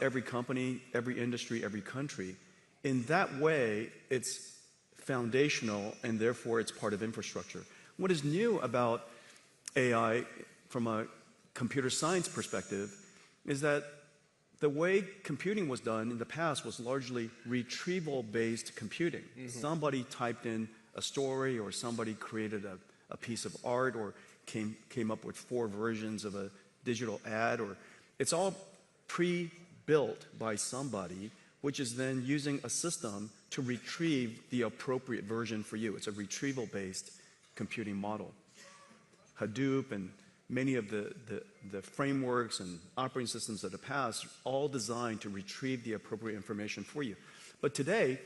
every company, every industry, every country. In that way, it's foundational, and therefore it's part of infrastructure. What is new about AI from a computer science perspective is that the way computing was done in the past was largely retrieval-based computing. Somebody typed in a story, or somebody created a piece of art, or came up with 4 versions of a digital ad, or it's all pre-built by somebody, which is then using a system to retrieve the appropriate version for you. It's a retrieval-based computing model. Hadoop and many of the frameworks and operating systems of the past, all designed to retrieve the appropriate information for you. But today,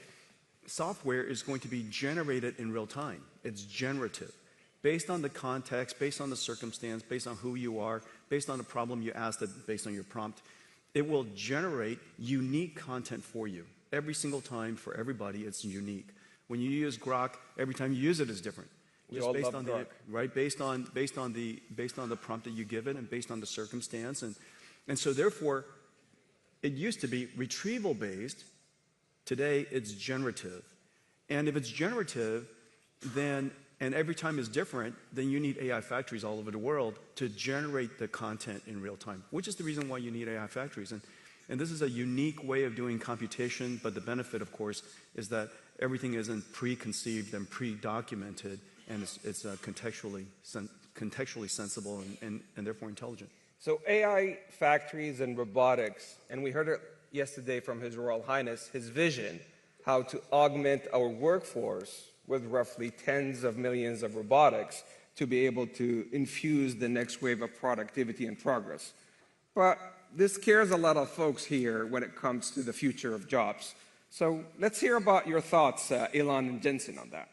software is going to be generated in real time. It's generative. Based on the context, based on the circumstance, based on who you are, based on the problem you asked, based on your prompt, it will generate unique content for you. Every single time, for everybody, it's unique. When you use Grok, every time you use it is different. Just based on the right, based on the prompt that you give it, and based on the circumstance, and so therefore, it used to be retrieval based. Today, it's generative, and if it's generative, then and every time is different, then you need AI factories all over the world to generate the content in real time, which is the reason why you need AI factories. And this is a unique way of doing computation, but the benefit, of course, is that everything isn't preconceived and pre-documented, and it's contextually sensible and therefore intelligent. So AI factories and robotics, and we heard it yesterday from His Royal Highness, his vision, how to augment our workforce with roughly tens of millions of robotics to be able to infuse the next wave of productivity and progress. But this scares a lot of folks here when it comes to the future of jobs. So let's hear about your thoughts, Elon and Jensen, on that.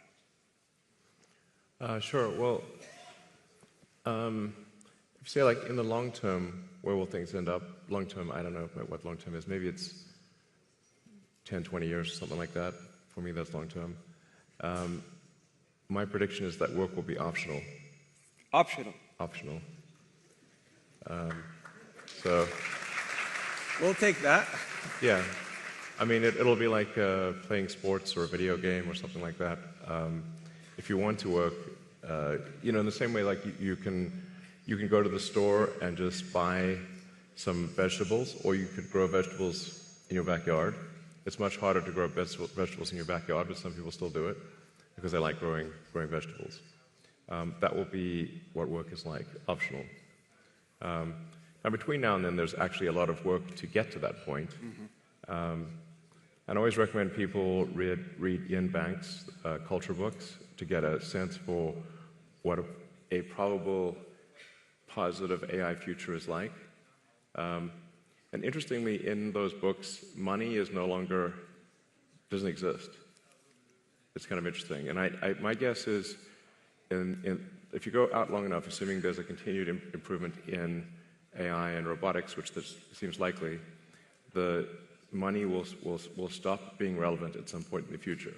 Sure. Well, if you say, like, in the long term, where will things end up? Long term, I don't know what long term is. Maybe it's 10, 20 years, something like that. For me, that's long term. My prediction is that work will be optional. Optional? Optional. So... We'll take that. Yeah. I mean, it'll be like playing sports or a video game or something like that. If you want to work, you know, in the same way, like you can go to the store and just buy some vegetables, or you could grow vegetables in your backyard. It's much harder to grow vegetables in your backyard, but some people still do it because they like growing vegetables. That will be what work is like, optional. Now, between now and then, there's actually a lot of work to get to that point. And I always recommend people read Ian Banks' culture books to get a sense for what a probable positive AI future is like. And interestingly, in those books, money is no longer, doesn't exist. It's kind of interesting. And my guess is, if you go out long enough, assuming there's a continued improvement in AI and robotics, which seems likely, the money will stop being relevant at some point in the future.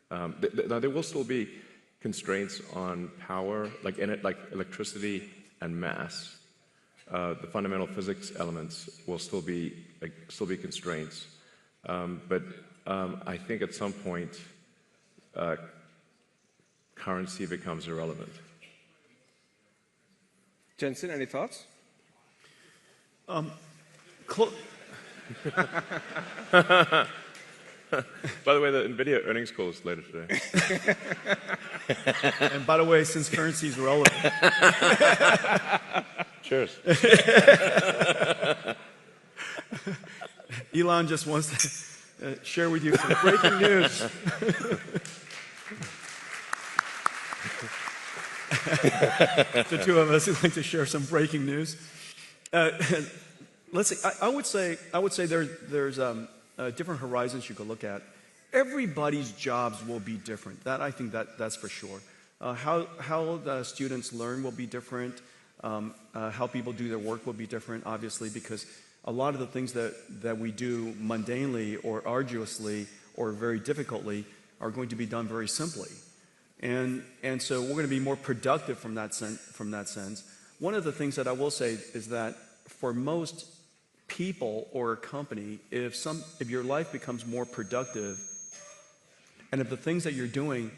Now, there will still be constraints on power, like electricity and mass. The fundamental physics elements will still be constraints. But I think at some point, currency becomes irrelevant. Jensen, any thoughts? By the way, the NVIDIA earnings call is later today. And by the way, since currency is relevant. Cheers. Elon just wants to share with you some breaking news. The two of us would like to share some breaking news. Let's see. I would say there's different horizons you could look at. Everybody's jobs will be different. I think that's for sure. How the students learn will be different. How people do their work will be different, obviously, because a lot of the things that we do mundanely or arduously or very difficultly are going to be done very simply. And so we're going to be more productive from that sense. One of the things that I will say is that for most people or a company, if your life becomes more productive, and if the things that you're doing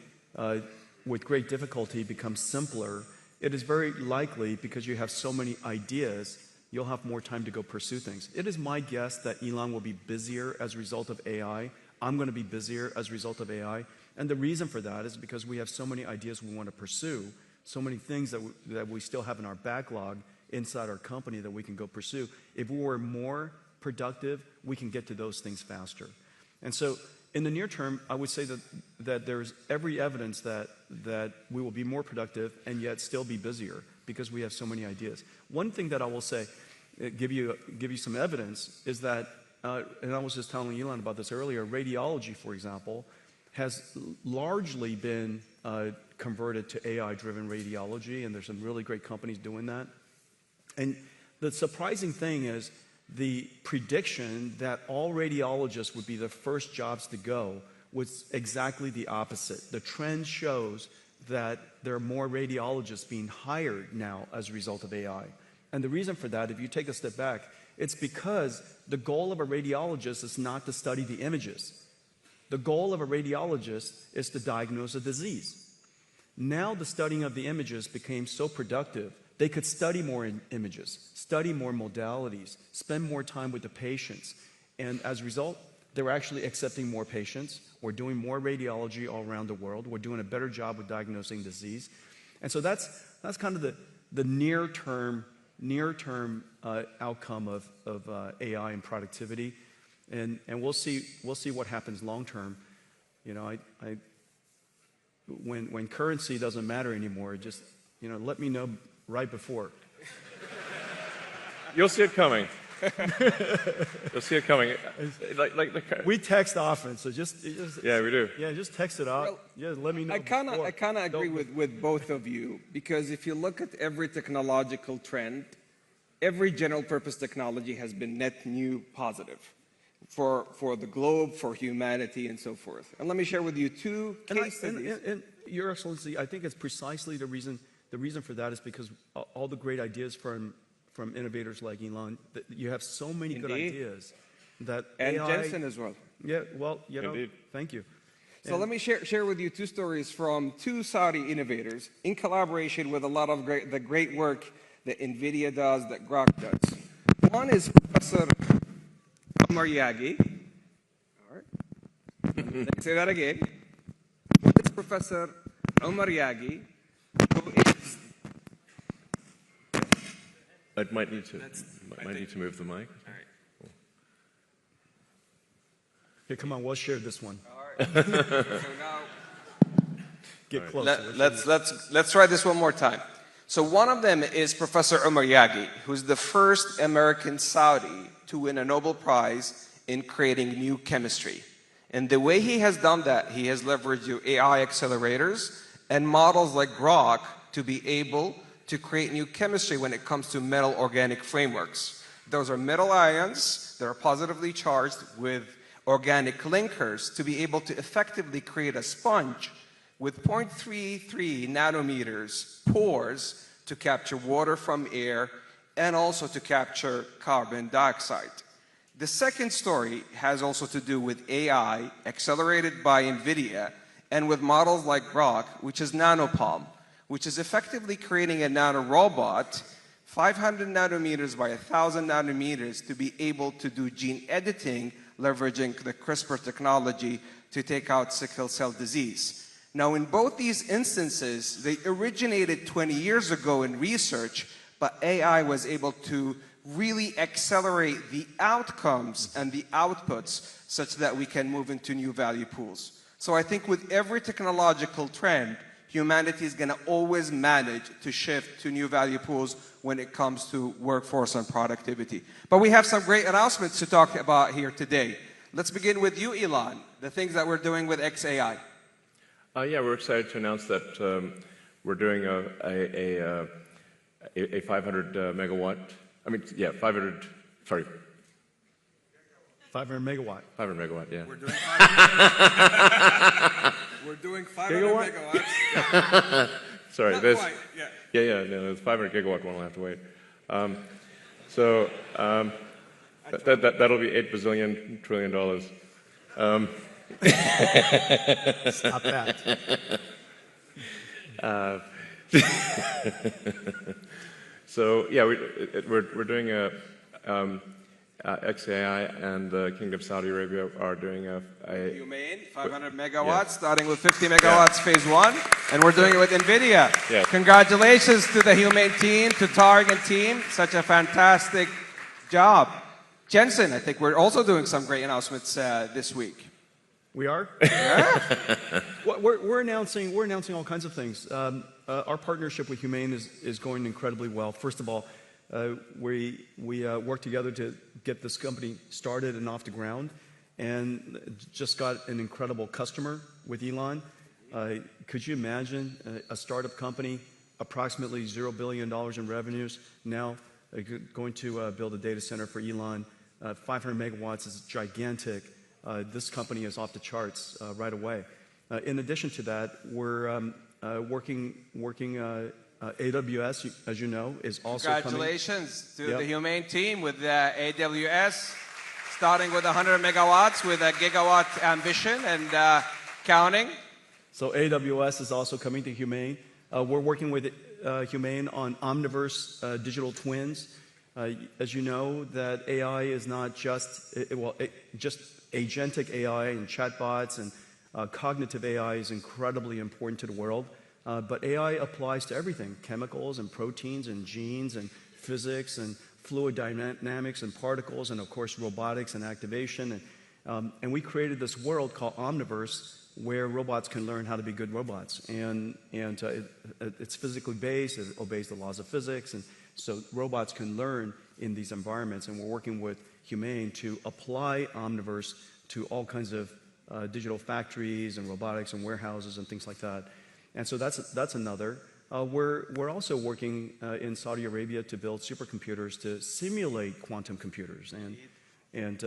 with great difficulty become simpler, it is very likely, because you have so many ideas, you'll have more time to go pursue things. It is my guess that Elon will be busier as a result of AI. I'm going to be busier as a result of AI. And the reason for that is because we have so many ideas we want to pursue, so many things that we still have in our backlog inside our company that we can go pursue. If we were more productive, we can get to those things faster. And so in the near term, I would say that there's every evidence that we will be more productive and yet still be busier because we have so many ideas. One thing that I will say, give you some evidence, is that, and I was just telling Elon about this earlier, radiology, for example, has largely been converted to AI-driven radiology, and there's some really great companies doing that. And the surprising thing is the prediction that all radiologists would be the first jobs to go was exactly the opposite. The trend shows that there are more radiologists being hired now as a result of AI. And the reason for that, if you take a step back, it's because the goal of a radiologist is not to study the images. The goal of a radiologist is to diagnose a disease. Now the studying of the images became so productive, they could study more images, study more modalities, spend more time with the patients. And as a result, they were actually accepting more patients. We're doing more radiology all around the world. We're doing a better job with diagnosing disease. And so that's kind of the near-term outcome of AI and productivity. And we'll see what happens long-term. You know, when currency doesn't matter anymore, just, you know, let me know right before. You'll see it coming. You'll see it coming. We text often, so just yeah, we do. Yeah, just text it out. Well, yeah, let me know. I kind of agree with both of you, because if you look at every technological trend, every general purpose technology has been net new positive for the globe, for humanity, and so forth. And let me share with you two case studies. And Your Excellency, I think it's precisely the reason for that is because all the great ideas from innovators like Elon, that you have so many good ideas that and AI, Jensen as well. Yeah, well, you know, Indeed. thank you. So let me share with you two stories from two Saudi innovators in collaboration with a lot of the great work that NVIDIA does, that Grok does. One is Professor Omar Yagi. All right. Let me say that again. One is Professor Omar Yagi, who is... I might need to move the mic. All right. Here, come on, we'll share this one. All right. So now, Get closer. let's try this one more time. So one of them is Professor Omar Yagi, who's the first American Saudi to win a Nobel Prize in creating new chemistry. And the way he has done that, he has leveraged your AI accelerators and models like Grok to be able to create new chemistry when it comes to metal organic frameworks. Those are metal ions that are positively charged with organic linkers to be able to effectively create a sponge with 0.33 nanometers pores to capture water from air and also to capture carbon dioxide. The second story has also to do with AI accelerated by NVIDIA and with models like Grok, which is nanopalm, which is effectively creating a nanorobot 500 nanometers by 1,000 nanometers to be able to do gene editing, leveraging the CRISPR technology to take out sickle cell disease. Now, in both these instances, they originated 20 years ago in research, but AI was able to really accelerate the outcomes and the outputs such that we can move into new value pools. So I think with every technological trend, humanity is going to always manage to shift to new value pools when it comes to workforce and productivity. But we have some great announcements to talk about here today. Let's begin with you, Elon, the things that we're doing with XAI. Yeah, we're excited to announce that we're doing a 500 megawatt. I mean, yeah, 500. Sorry. 500 megawatt. 500 megawatt. Yeah. We're doing 500. We're doing 500 megawatts. Sorry. Not This. quite, yeah. Yeah. No, the 500 gigawatt one will have to wait. I That'll be $8 bazillion trillion. Stop that. So yeah, we're doing a XAI and the Kingdom of Saudi Arabia are doing a Humane, 500 megawatts, starting with 50 megawatts phase one, and we're doing it with NVIDIA. Yes. Congratulations to the Humane team, to Targ and team, such a fantastic job. Jensen, I think we're also doing some great announcements this week. We are? Yeah. Well, we're announcing all kinds of things. Our partnership with Humane is going incredibly well. First of all, we worked together to get this company started and off the ground, and just got an incredible customer with Elon. Could you imagine a startup company, approximately $0 billion in revenues, now going to build a data center for Elon? 500 megawatts is gigantic. This company is off the charts right away. In addition to that, we're working AWS, as you know, is also coming. Congratulations to the Humane team with AWS, starting with 100 megawatts with a gigawatt ambition and counting. So AWS is also coming to Humane. We're working with Humane on Omniverse digital twins. As you know, that AI is not just, just agentic AI and chatbots and cognitive AI is incredibly important to the world. But AI applies to everything, chemicals and proteins and genes and physics and fluid dynamics and particles and, of course, robotics and activation. And we created this world called Omniverse where robots can learn how to be good robots. And it's physically based, it obeys the laws of physics. And so robots can learn in these environments. And we're working with Humane to apply Omniverse to all kinds of digital factories and robotics and warehouses and things like that. And so that's another. We're also working in Saudi Arabia to build supercomputers to simulate quantum computers and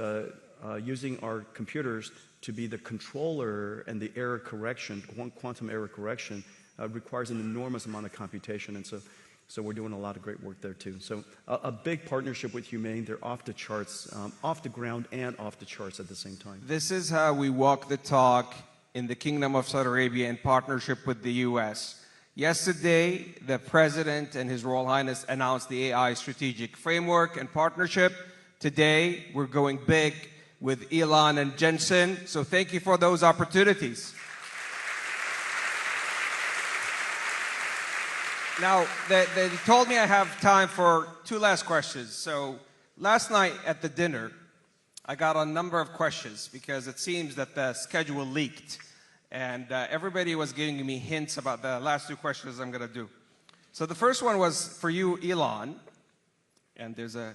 using our computers to be the controller and the error correction, quantum error correction, requires an enormous amount of computation. And so we're doing a lot of great work there too. So a big partnership with Humane. They're off the charts, off the ground and off the charts at the same time. This is how we walk the talk in the Kingdom of Saudi Arabia in partnership with the US. Yesterday, the President and His Royal Highness announced the AI Strategic Framework and Partnership. Today, we're going big with Elon and Jensen. So thank you for those opportunities. Now, they told me I have time for two last questions. So last night at the dinner, I got a number of questions because it seems that the schedule leaked. And everybody was giving me hints about the last two questions I'm going to do. So the first one was for you, Elon. And there's a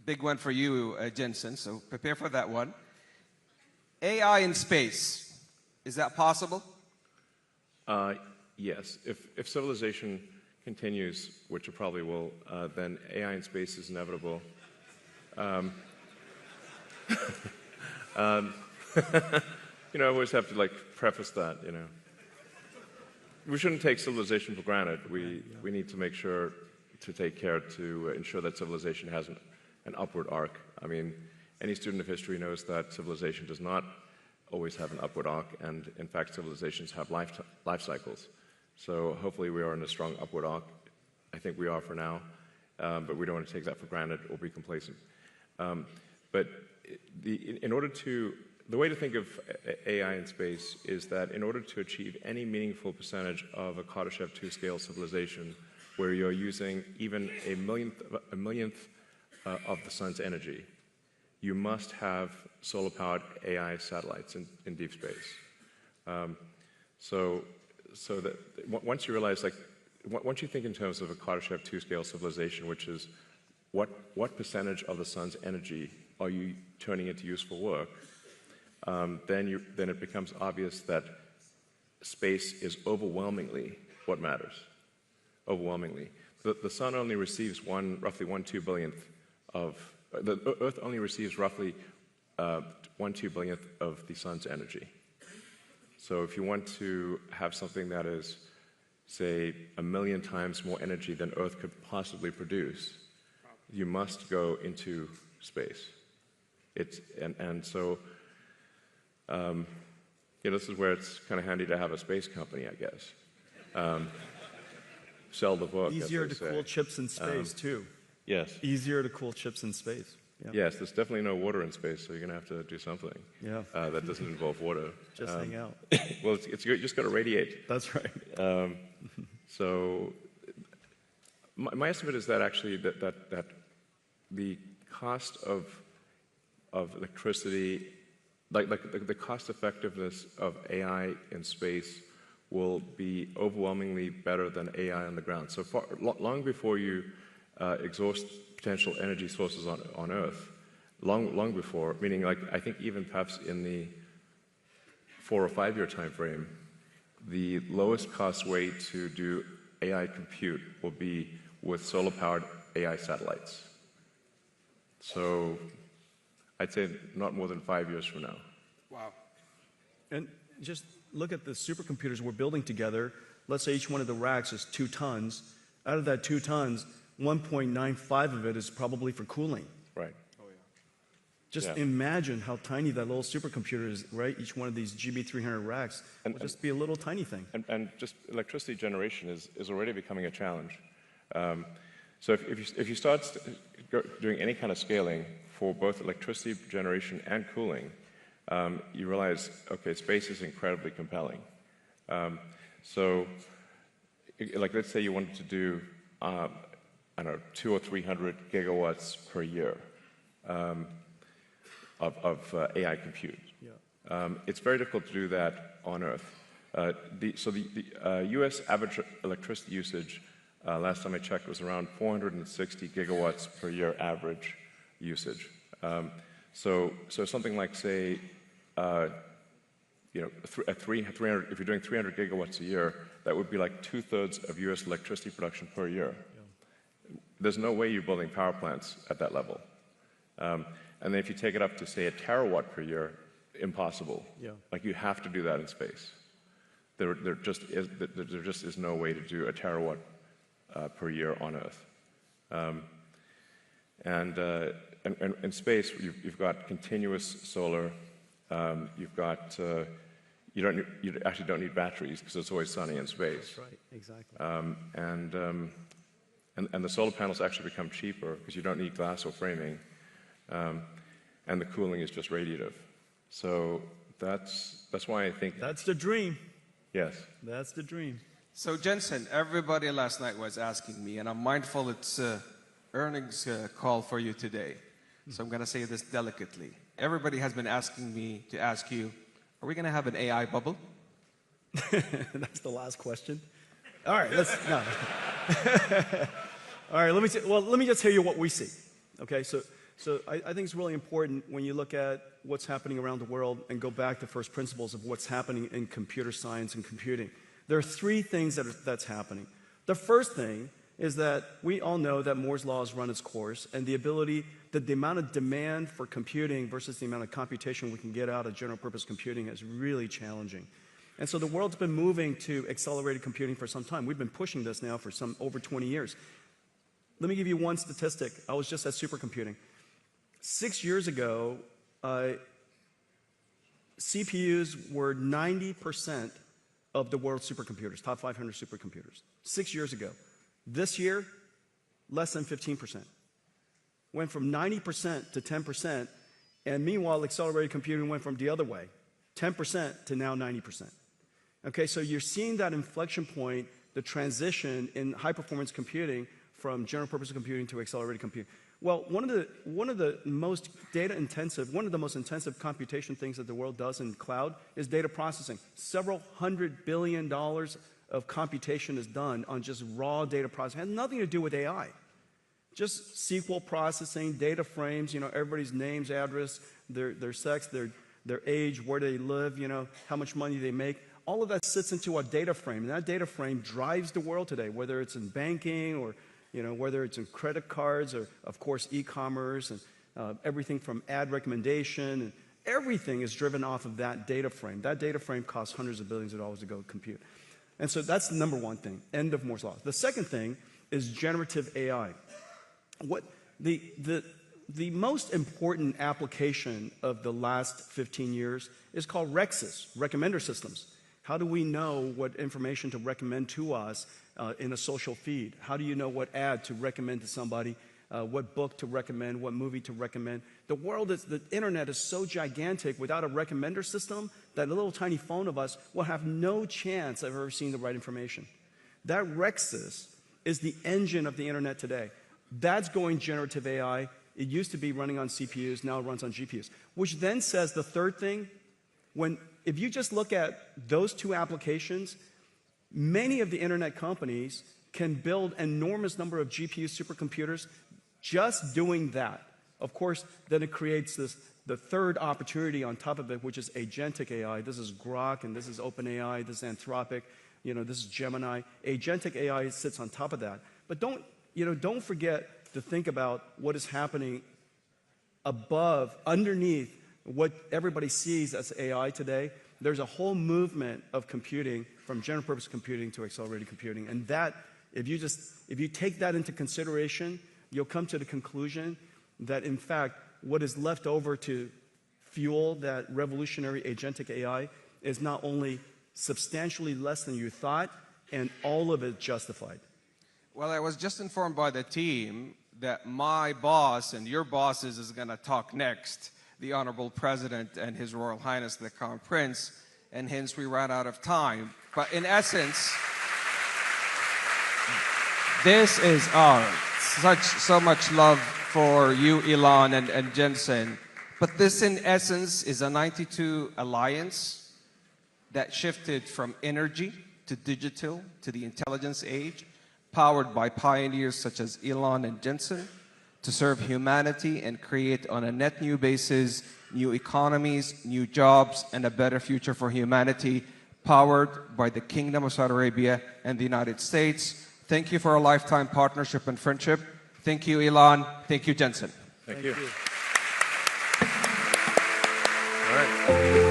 big one for you, Jensen. So prepare for that one. AI in space, is that possible? Yes. If civilization continues, which it probably will, then AI in space is inevitable. You know, I always have to preface that, you know. We shouldn't take civilization for granted. We need to make sure to take care to ensure that civilization has an upward arc. I mean, any student of history knows that civilization does not always have an upward arc, and in fact, civilizations have life cycles. So hopefully we are in a strong upward arc. I think we are for now, but we don't want to take that for granted or be complacent. But the way to think of AI in space is that in order to achieve any meaningful percentage of a Kardashev 2 scale civilization, where you're using even a millionth of the sun's energy, you must have solar-powered AI satellites in deep space. So that once you realize, once you think in terms of a Kardashev 2 scale civilization, which is what percentage of the sun's energy are you turning into useful work, then it becomes obvious that space is overwhelmingly what matters. Overwhelmingly. The sun only receives roughly 1/2 billionth of, the Earth only receives roughly 1/2 billionth of the sun's energy. So if you want to have something that is, say, 1 million times more energy than Earth could possibly produce, you must go into space. So this is where it's kind of handy to have a space company, I guess. Sell the book. Easier to cool chips in space, too. Yes. Easier to cool chips in space. Yeah. Yes, there's definitely no water in space, so you're going to have to do something that doesn't involve water. Just hang out. Well, you just got to radiate. That's right. So my estimate is that actually that the cost of electricity, like the cost effectiveness of AI in space will be overwhelmingly better than AI on the ground. So long before you exhaust potential energy sources on Earth, long before, meaning like I think even perhaps in the 4 or 5 year time frame, the lowest cost way to do AI compute will be with solar-powered AI satellites. So I'd say not more than 5 years from now. Wow. And just look at the supercomputers we're building together. Let's say each one of the racks is 2 tons. Out of that 2 tons, 1.95 of it is probably for cooling. Right. Oh, yeah. Just imagine how tiny that little supercomputer is, right? Each one of these GB300 racks will just be a little tiny thing. And just electricity generation is already becoming a challenge. So if you start doing any kind of scaling for both electricity generation and cooling, you realize, okay, space is incredibly compelling. So, like, let's say you wanted to do, I don't know, 200 or 300 gigawatts per year of AI compute. Yeah. It's very difficult to do that on Earth. The U.S. average electricity usage, last time I checked, was around 460 gigawatts per year average usage. So something like, say, if you're doing 300 gigawatts a year, that would be like 2/3 of U.S. electricity production per year. Yeah. There's no way you're building power plants at that level. And then if you take it up to, say, 1 terawatt per year, impossible. Yeah. Like you have to do that in space. There just is no way to do 1 terawatt per year on Earth. And in space, you've got continuous solar. You've got you actually don't need batteries because it's always sunny in space. That's right, exactly. And the solar panels actually become cheaper because you don't need glass or framing, and the cooling is just radiative. So that's why I think that's the dream. Yes, that's the dream. So Jensen, everybody last night was asking me, and I'm mindful it's earnings call for you today. So I'm going to say this delicately. Everybody has been asking me to ask you, are we going to have an AI bubble? That's the last question. All right, no. All right, let me just tell you what we see. Okay, so I think it's really important when you look at what's happening around the world and go back to first principles of what's happening in computer science and computing. There are 3 things that's happening. The first thing is that we all know that Moore's law has run its course, and the amount of demand for computing versus the amount of computation we can get out of general purpose computing is really challenging. And so the world's been moving to accelerated computing for some time. We've been pushing this now for over 20 years. Let me give you one statistic. I was just at supercomputing. 6 years ago, CPUs were 90% of the world's supercomputers, top 500 supercomputers. 6 years ago. This year, less than 15%. Went from 90% to 10%, and meanwhile, accelerated computing went from the other way, 10% to now 90%. Okay, so you're seeing that inflection point, the transition in high-performance computing from general-purpose computing to accelerated computing. Well, one of the most intensive computation things that the world does in cloud is data processing. Several $100 billion of computation is done on just raw data processing. It has nothing to do with AI. Just SQL processing, data frames, everybody's names, address, their sex, their age, where they live, how much money they make. All of that sits into a data frame, and that data frame drives the world today, whether it's in banking or whether it's in credit cards or, of course, e-commerce and everything from ad recommendation. And everything is driven off of that data frame. That data frame costs hundreds of billions of dollars to go compute. And so that's the number one thing, end of Moore's law. The second thing is generative AI. the most important application of the last 15 years is called REXs, recommender systems. How do we know what information to recommend to us in a social feed? How do you know what ad to recommend to somebody, what book to recommend, what movie to recommend? The internet is so gigantic, without a recommender system, that little tiny phone of us will have no chance of ever seeing the right information. That REXs is the engine of the internet today. That's going generative AI. It used to be running on CPUs, now it runs on GPUs. Which then says the third thing, if you just look at those two applications, many of the internet companies can build an enormous number of GPU supercomputers just doing that. Of course, then it creates the third opportunity on top of it, which is agentic AI. This is Grok, and this is OpenAI, this is Anthropic, this is Gemini. Agentic AI sits on top of that. But don't forget to think about what is happening underneath what everybody sees as AI today. There's a whole movement of computing, from general purpose computing to accelerated computing. And that, if you take that into consideration, you'll come to the conclusion that, in fact, what is left over to fuel that revolutionary agentic AI is not only substantially less than you thought, and all of it justified. Well, I was just informed by the team that my boss and your bosses is going to talk next, the Honorable President and His Royal Highness the Crown Prince, and hence we ran out of time. But in essence, this is so much love for you, Elon and Jensen. But this, in essence, is a 92 alliance that shifted from energy to digital to the intelligence age, powered by pioneers such as Elon and Jensen, to serve humanity and create on a net new basis new economies, new jobs, and a better future for humanity, powered by the Kingdom of Saudi Arabia and the United States. Thank you for a lifetime partnership and friendship. Thank you, Elon. Thank you, Jensen. Thank you. You. All right.